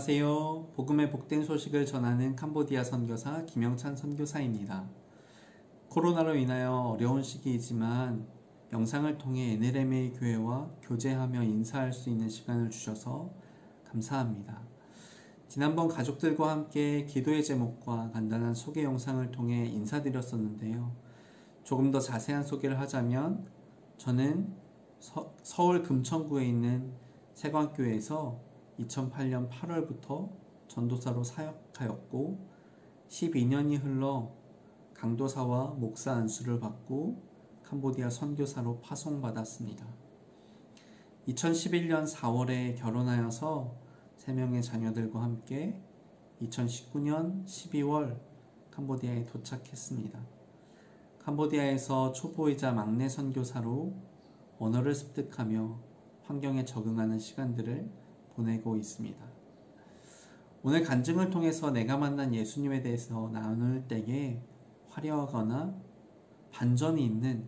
안녕하세요. 복음의 복된 소식을 전하는 캄보디아 선교사 김영찬 선교사입니다. 코로나로 인하여 어려운 시기이지만 영상을 통해 NLMA 교회와 교제하며 인사할 수 있는 시간을 주셔서 감사합니다. 지난번 가족들과 함께 기도의 제목과 간단한 소개 영상을 통해 인사드렸었는데요. 조금 더 자세한 소개를 하자면 저는 서울 금천구에 있는 세광교회에서 2008년 8월부터 전도사로 사역하였고 12년이 흘러 강도사와 목사 안수를 받고 캄보디아 선교사로 파송받았습니다. 2011년 4월에 결혼하여서 3명의 자녀들과 함께 2019년 12월 캄보디아에 도착했습니다. 캄보디아에서 초보이자 막내 선교사로 언어를 습득하며 환경에 적응하는 시간들을 보내고 있습니다. 오늘 간증을 통해서 내가 만난 예수님에 대해서 나눌 때에 화려하거나 반전이 있는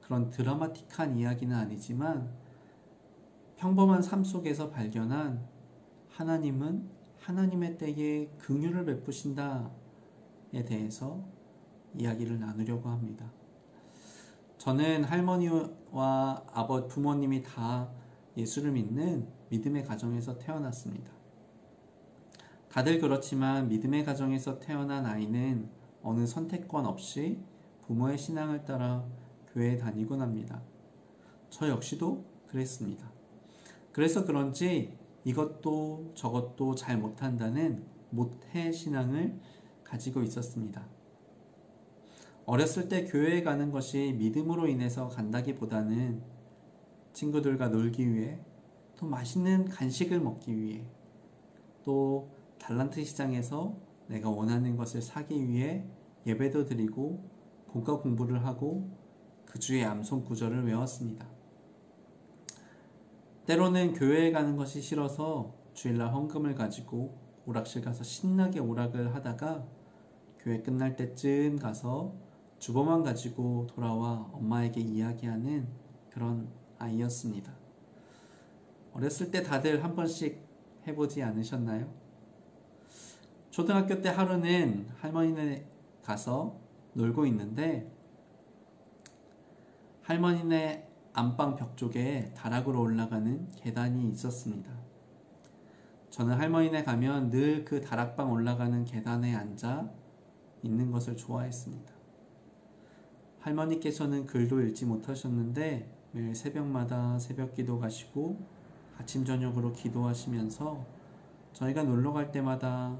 그런 드라마틱한 이야기는 아니지만 평범한 삶 속에서 발견한 하나님은 하나님의 때에 긍휼을 베푸신다에 대해서 이야기를 나누려고 합니다. 저는 할머니와 부모님이 다 예수를 믿는 믿음의 가정에서 태어났습니다. 다들 그렇지만 믿음의 가정에서 태어난 아이는 어느 선택권 없이 부모의 신앙을 따라 교회에 다니곤 합니다. 저 역시도 그랬습니다. 그래서 그런지 이것도 저것도 잘 못한다는 모태 신앙을 가지고 있었습니다. 어렸을 때 교회에 가는 것이 믿음으로 인해서 간다기보다는 친구들과 놀기 위해, 또 맛있는 간식을 먹기 위해, 또 달란트 시장에서 내가 원하는 것을 사기 위해 예배도 드리고 고가 공부를 하고 그 주의 암송 구절을 외웠습니다. 때로는 교회에 가는 것이 싫어서 주일날 헌금을 가지고 오락실 가서 신나게 오락을 하다가 교회 끝날 때쯤 가서 주보만 가지고 돌아와 엄마에게 이야기하는 그런 아이였습니다. 어렸을 때 다들 한 번씩 해보지 않으셨나요? 초등학교 때 하루는 할머니네 가서 놀고 있는데 할머니네 안방 벽 쪽에 다락으로 올라가는 계단이 있었습니다. 저는 할머니네 가면 늘 그 다락방 올라가는 계단에 앉아 있는 것을 좋아했습니다. 할머니께서는 글도 읽지 못하셨는데 매일 새벽마다 새벽기도 가시고 아침 저녁으로 기도하시면서 저희가 놀러 갈 때마다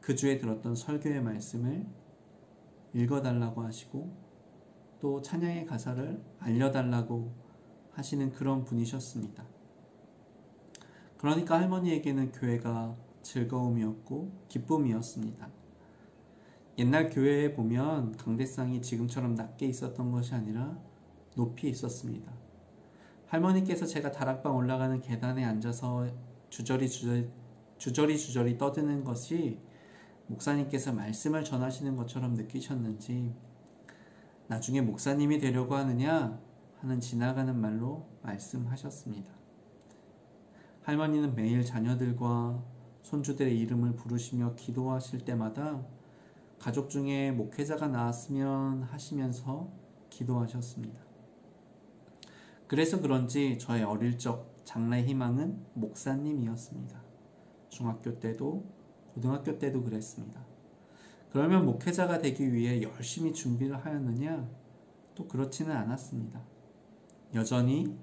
그 주에 들었던 설교의 말씀을 읽어달라고 하시고 또 찬양의 가사를 알려달라고 하시는 그런 분이셨습니다. 그러니까 할머니에게는 교회가 즐거움이었고 기쁨이었습니다. 옛날 교회에 보면 강대상이 지금처럼 낮게 있었던 것이 아니라 높이 있었습니다. 할머니께서 제가 다락방 올라가는 계단에 앉아서 주저리 떠드는 것이 목사님께서 말씀을 전하시는 것처럼 느끼셨는지 나중에 목사님이 되려고 하느냐 하는 지나가는 말로 말씀하셨습니다. 할머니는 매일 자녀들과 손주들의 이름을 부르시며 기도하실 때마다 가족 중에 목회자가 나왔으면 하시면서 기도하셨습니다. 그래서 그런지 저의 어릴 적 장래 희망은 목사님이었습니다. 중학교 때도 고등학교 때도 그랬습니다. 그러면 목회자가 되기 위해 열심히 준비를 하였느냐? 또 그렇지는 않았습니다. 여전히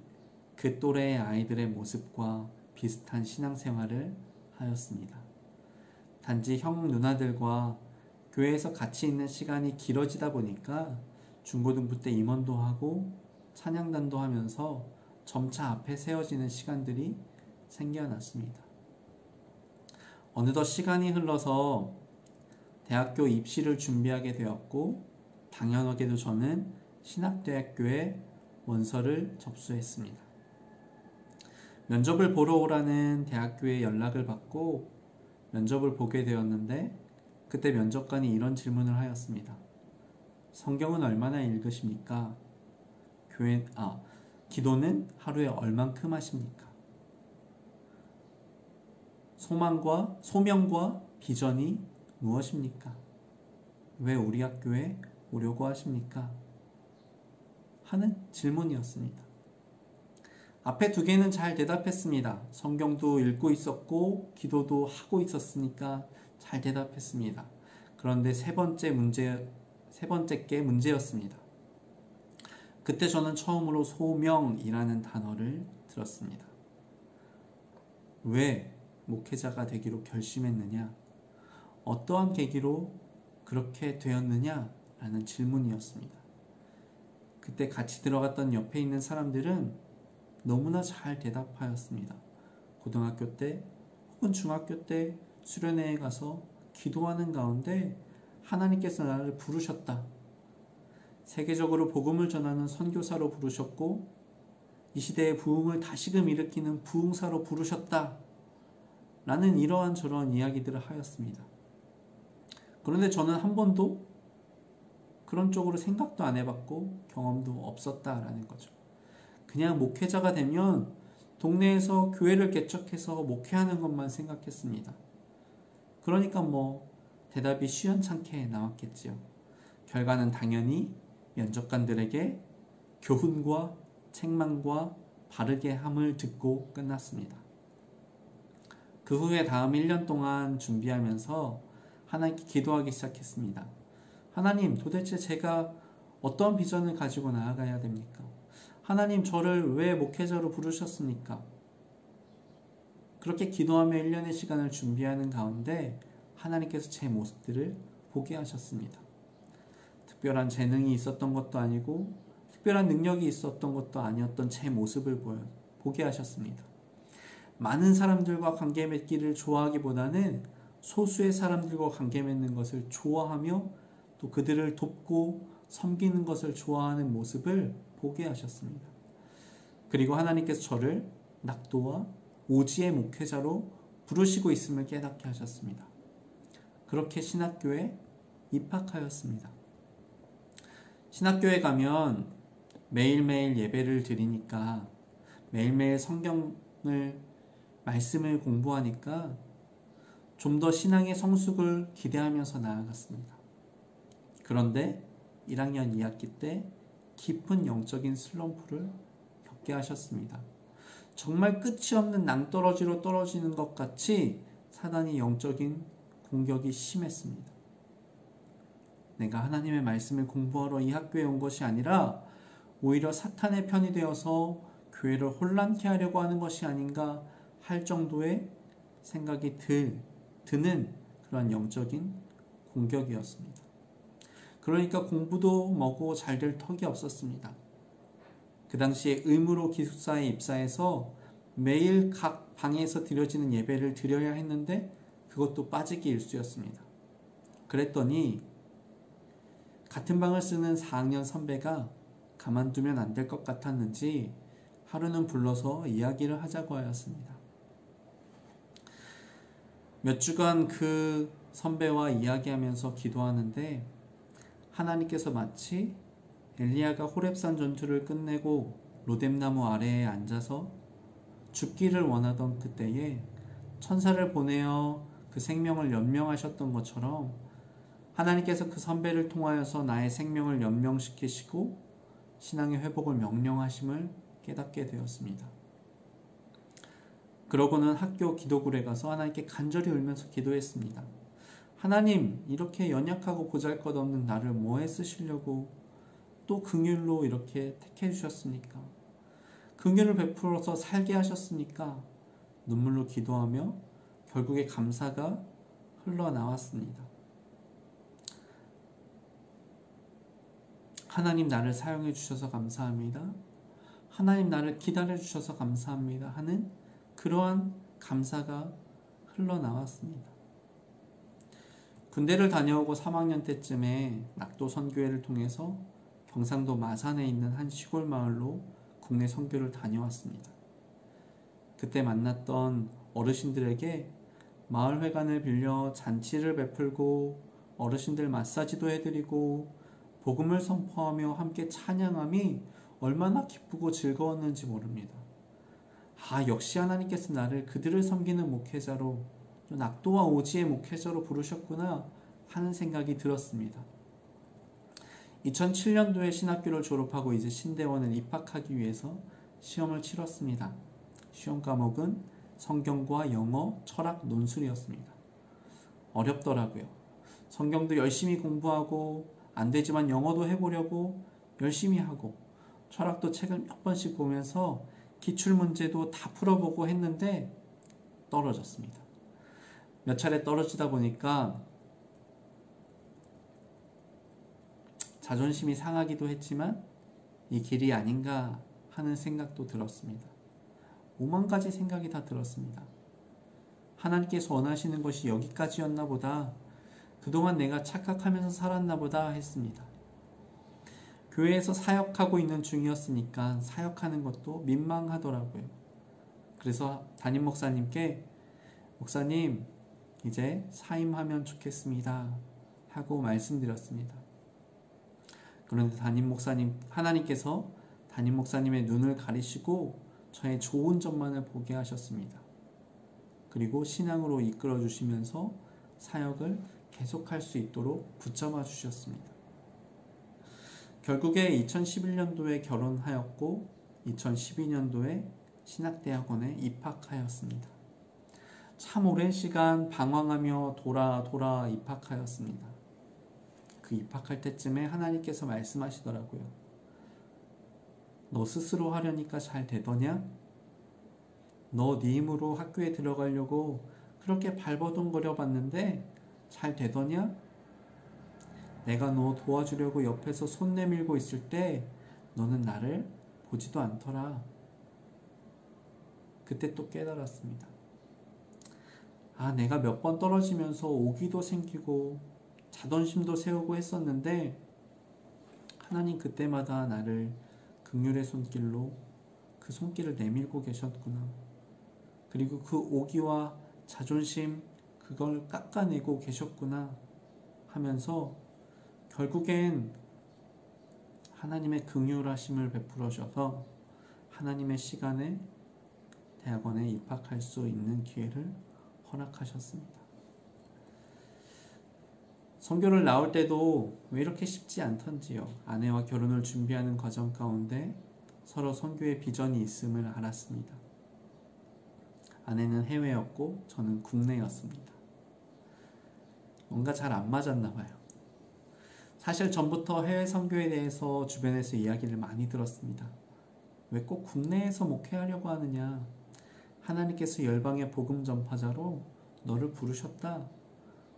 그 또래의 아이들의 모습과 비슷한 신앙생활을 하였습니다. 단지 형 누나들과 교회에서 같이 있는 시간이 길어지다 보니까 중고등부 때 임원도 하고 찬양단도 하면서 점차 앞에 세워지는 시간들이 생겨났습니다. 어느덧 시간이 흘러서 대학교 입시를 준비하게 되었고 당연하게도 저는 신학대학교에 원서를 접수했습니다. 면접을 보러 오라는 대학교에 연락을 받고 면접을 보게 되었는데 그때 면접관이 이런 질문을 하였습니다. 성경은 얼마나 읽으십니까? 교회, 기도는 하루에 얼만큼 하십니까? 소명과 비전이 무엇입니까? 왜 우리 학교에 오려고 하십니까? 하는 질문이었습니다. 앞에 두 개는 잘 대답했습니다. 성경도 읽고 있었고 기도도 하고 있었으니까 잘 대답했습니다. 그런데 세 번째 게 문제였습니다. 그때 저는 처음으로 소명이라는 단어를 들었습니다. 왜 목회자가 되기로 결심했느냐? 어떠한 계기로 그렇게 되었느냐? 라는 질문이었습니다. 그때 같이 들어갔던 옆에 있는 사람들은 너무나 잘 대답하였습니다. 고등학교 때 혹은 중학교 때 수련회에 가서 기도하는 가운데 하나님께서 나를 부르셨다. 세계적으로 복음을 전하는 선교사로 부르셨고 이 시대의 부흥을 다시금 일으키는 부흥사로 부르셨다. 라는 이러한 저러한 이야기들을 하였습니다. 그런데 저는 한 번도 그런 쪽으로 생각도 안 해봤고 경험도 없었다라는 거죠. 그냥 목회자가 되면 동네에서 교회를 개척해서 목회하는 것만 생각했습니다. 그러니까 대답이 시원찮게 나왔겠지요. 결과는 당연히 면접관들에게 교훈과 책망과 바르게 함을 듣고 끝났습니다. 그 후에 다음 1년 동안 준비하면서 하나님께 기도하기 시작했습니다. 하나님, 도대체 제가 어떤 비전을 가지고 나아가야 됩니까? 하나님, 저를 왜 목회자로 부르셨습니까? 그렇게 기도하며 1년의 시간을 준비하는 가운데 하나님께서 제 모습들을 보게 하셨습니다. 특별한 재능이 있었던 것도 아니고 특별한 능력이 있었던 것도 아니었던 제 모습을 보게 하셨습니다. 많은 사람들과 관계 맺기를 좋아하기보다는 소수의 사람들과 관계 맺는 것을 좋아하며 또 그들을 돕고 섬기는 것을 좋아하는 모습을 보게 하셨습니다. 그리고 하나님께서 저를 낙도와 오지의 목회자로 부르시고 있음을 깨닫게 하셨습니다. 그렇게 신학교에 입학하였습니다. 신학교에 가면 매일매일 예배를 드리니까 매일매일 말씀을 공부하니까 좀 더 신앙의 성숙을 기대하면서 나아갔습니다. 그런데 1학년 2학기 때 깊은 영적인 슬럼프를 겪게 하셨습니다. 정말 끝이 없는 낭떠러지로 떨어지는 것 같이 사단이 영적인 공격이 심했습니다. 내가 하나님의 말씀을 공부하러 이 학교에 온 것이 아니라 오히려 사탄의 편이 되어서 교회를 혼란케 하려고 하는 것이 아닌가 할 정도의 생각이 드는 그런 영적인 공격이었습니다. 그러니까 공부도 뭐고 잘 될 턱이 없었습니다. 그 당시에 의무로 기숙사에 입사해서 매일 각 방에서 드려지는 예배를 드려야 했는데 그것도 빠지기 일쑤였습니다. 그랬더니 같은 방을 쓰는 4학년 선배가 가만두면 안 될 것 같았는지 하루는 불러서 이야기를 하자고 하였습니다. 몇 주간 그 선배와 이야기하면서 기도하는데 하나님께서 마치 엘리야가 호렙산 전투를 끝내고 로뎀나무 아래에 앉아서 죽기를 원하던 그때에 천사를 보내어 그 생명을 연명하셨던 것처럼 하나님께서 그 선배를 통하여서 나의 생명을 연명시키시고 신앙의 회복을 명령하심을 깨닫게 되었습니다. 그러고는 학교 기도굴에 가서 하나님께 간절히 울면서 기도했습니다. 하나님, 이렇게 연약하고 보잘것없는 나를 뭐에 쓰시려고 또 긍휼로 이렇게 택해 주셨습니까? 긍휼을 베풀어서 살게 하셨으니까 눈물로 기도하며 결국에 감사가 흘러나왔습니다. 하나님, 나를 사용해 주셔서 감사합니다. 하나님, 나를 기다려 주셔서 감사합니다 하는 그러한 감사가 흘러나왔습니다. 군대를 다녀오고 3학년 때쯤에 낙도 선교회를 통해서 경상도 마산에 있는 한 시골 마을로 국내 선교를 다녀왔습니다. 그때 만났던 어르신들에게 마을회관을 빌려 잔치를 베풀고 어르신들 마사지도 해드리고 복음을 선포하며 함께 찬양함이 얼마나 기쁘고 즐거웠는지 모릅니다. 역시 하나님께서 나를 그들을 섬기는 목회자로, 낙도와 오지의 목회자로 부르셨구나 하는 생각이 들었습니다. 2007년도에 신학교를 졸업하고 이제 신대원을 입학하기 위해서 시험을 치렀습니다. 시험 과목은 성경과 영어, 철학, 논술이었습니다. 어렵더라고요. 성경도 열심히 공부하고 안 되지만 영어도 해보려고 열심히 하고, 철학도 책을 몇 번씩 보면서 기출문제도 다 풀어보고 했는데 떨어졌습니다. 몇 차례 떨어지다 보니까 자존심이 상하기도 했지만 이 길이 아닌가 하는 생각도 들었습니다. 5만 가지 생각이 다 들었습니다. 하나님께서 원하시는 것이 여기까지였나 보다, 그동안 내가 착각하면서 살았나 보다 했습니다. 교회에서 사역하고 있는 중이었으니까 사역하는 것도 민망하더라고요. 그래서 담임 목사님께, 목사님 이제 사임하면 좋겠습니다 하고 말씀드렸습니다. 그런데 하나님께서 담임 목사님의 눈을 가리시고 저의 좋은 점만을 보게 하셨습니다. 그리고 신앙으로 이끌어 주시면서 사역을 계속할 수 있도록 붙잡아 주셨습니다. 결국에 2011년도에 결혼하였고 2012년도에 신학대학원에 입학하였습니다. 참 오랜 시간 방황하며 돌아 입학하였습니다. 그 입학할 때쯤에 하나님께서 말씀하시더라고요. 너 스스로 하려니까 잘 되더냐? 너 네 힘으로 학교에 들어가려고 그렇게 발버둥거려 봤는데 잘 되더냐? 내가 너 도와주려고 옆에서 손 내밀고 있을 때 너는 나를 보지도 않더라. 그때 또 깨달았습니다. 내가 몇 번 떨어지면서 오기도 생기고 자존심도 세우고 했었는데 하나님 그때마다 나를 긍휼의 손길로 그 손길을 내밀고 계셨구나. 그리고 그 오기와 자존심 그걸 깎아내고 계셨구나 하면서 결국엔 하나님의 긍휼하심을 베풀어 주셔서 하나님의 시간에 대학원에 입학할 수 있는 기회를 허락하셨습니다. 선교를 나올 때도 왜 이렇게 쉽지 않던지요. 아내와 결혼을 준비하는 과정 가운데 서로 선교의 비전이 있음을 알았습니다. 아내는 해외였고 저는 국내였습니다. 뭔가 잘 안 맞았나 봐요. 사실 전부터 해외 선교에 대해서 주변에서 이야기를 많이 들었습니다. 왜 꼭 국내에서 목회하려고 하느냐? 하나님께서 열방의 복음 전파자로 너를 부르셨다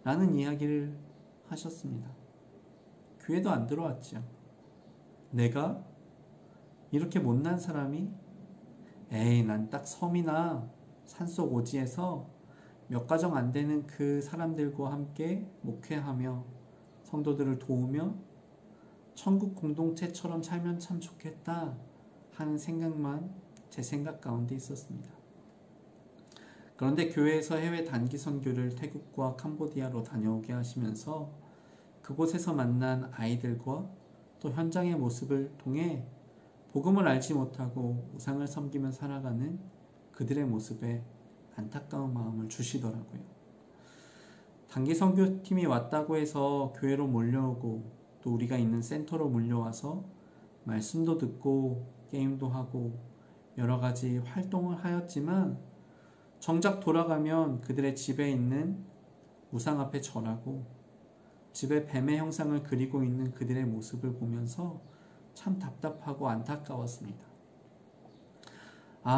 라는 이야기를 하셨습니다. 교회도 안 들어왔죠. 내가 이렇게 못난 사람이 난 딱 섬이나 산속 오지에서 몇 가정 안 되는 그 사람들과 함께 목회하며 성도들을 도우며 천국 공동체처럼 살면 참 좋겠다 하는 생각만 제 생각 가운데 있었습니다. 그런데 교회에서 해외 단기 선교를 태국과 캄보디아로 다녀오게 하시면서 그곳에서 만난 아이들과 또 현장의 모습을 통해 복음을 알지 못하고 우상을 섬기며 살아가는 그들의 모습에 안타까운 마음을 주시더라고요. 단기 선교팀이 왔다고 해서 교회로 몰려오고 또 우리가 있는 센터로 몰려와서 말씀도 듣고 게임도 하고 여러 가지 활동을 하였지만 정작 돌아가면 그들의 집에 있는 우상 앞에 절하고 집에 뱀의 형상을 그리고 있는 그들의 모습을 보면서 참 답답하고 안타까웠습니다.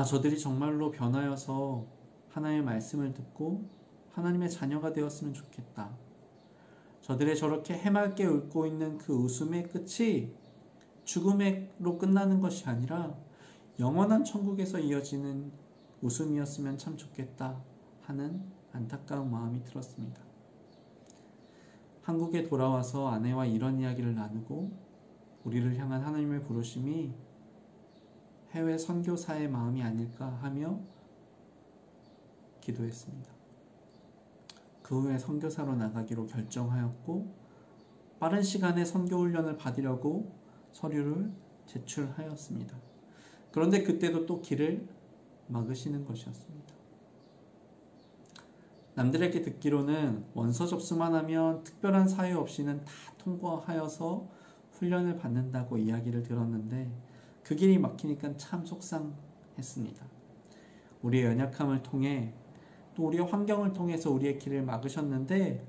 저들이 정말로 변하여서 하나님의 말씀을 듣고 하나님의 자녀가 되었으면 좋겠다. 저들의 저렇게 해맑게 웃고 있는 그 웃음의 끝이 죽음으로 끝나는 것이 아니라 영원한 천국에서 이어지는 웃음이었으면 참 좋겠다 하는 안타까운 마음이 들었습니다. 한국에 돌아와서 아내와 이런 이야기를 나누고 우리를 향한 하나님의 부르심이 해외 선교사의 마음이 아닐까 하며 기도했습니다. 그 후에 선교사로 나가기로 결정하였고 빠른 시간에 선교훈련을 받으려고 서류를 제출하였습니다. 그런데 그때도 또 길을 막으시는 것이었습니다. 남들에게 듣기로는 원서 접수만 하면 특별한 사유 없이는 다 통과하여서 훈련을 받는다고 이야기를 들었는데 그 길이 막히니까 참 속상했습니다. 우리의 연약함을 통해 또 우리의 환경을 통해서 우리의 길을 막으셨는데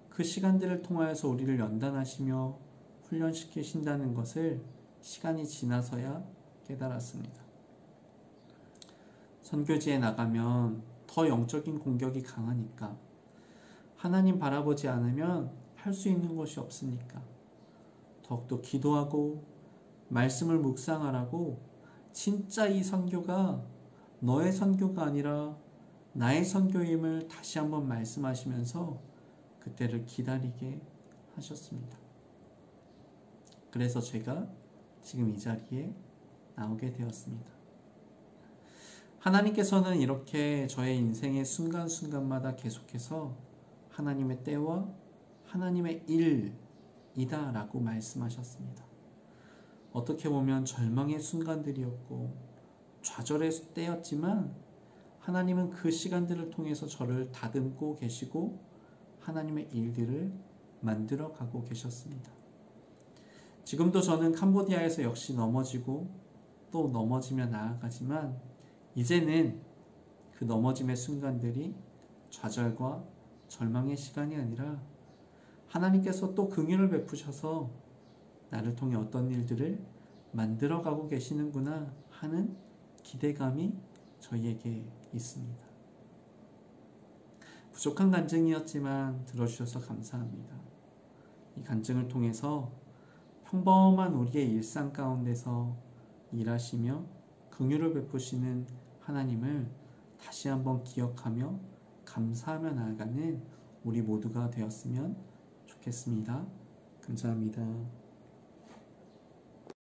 그 시간들을 통하여서 우리를 연단하시며 훈련시키신다는 것을 시간이 지나서야 깨달았습니다. 선교지에 나가면 더 영적인 공격이 강하니까 하나님 바라보지 않으면 할 수 있는 것이 없으니까 더욱더 기도하고 말씀을 묵상하라고 진짜 이 선교가 너의 선교가 아니라 나의 선교임을 다시 한번 말씀하시면서 그때를 기다리게 하셨습니다. 그래서 제가 지금 이 자리에 나오게 되었습니다. 하나님께서는 이렇게 저의 인생의 순간순간마다 계속해서 하나님의 때와 하나님의 일이다 라고 말씀하셨습니다. 어떻게 보면 절망의 순간들이었고 좌절의 때였지만 하나님은 그 시간들을 통해서 저를 다듬고 계시고 하나님의 일들을 만들어 가고 계셨습니다. 지금도 저는 캄보디아에서 역시 넘어지고 또 넘어지며 나아가지만 이제는 그 넘어짐의 순간들이 좌절과 절망의 시간이 아니라 하나님께서 또 긍휼을 베푸셔서 나를 통해 어떤 일들을 만들어가고 계시는구나 하는 기대감이 저희에게 있습니다. 부족한 간증이었지만 들어주셔서 감사합니다. 이 간증을 통해서 평범한 우리의 일상 가운데서 일하시며 긍휼을 베푸시는 하나님을 다시 한번 기억하며 감사하며 나아가는 우리 모두가 되었으면 좋겠습니다. 감사합니다.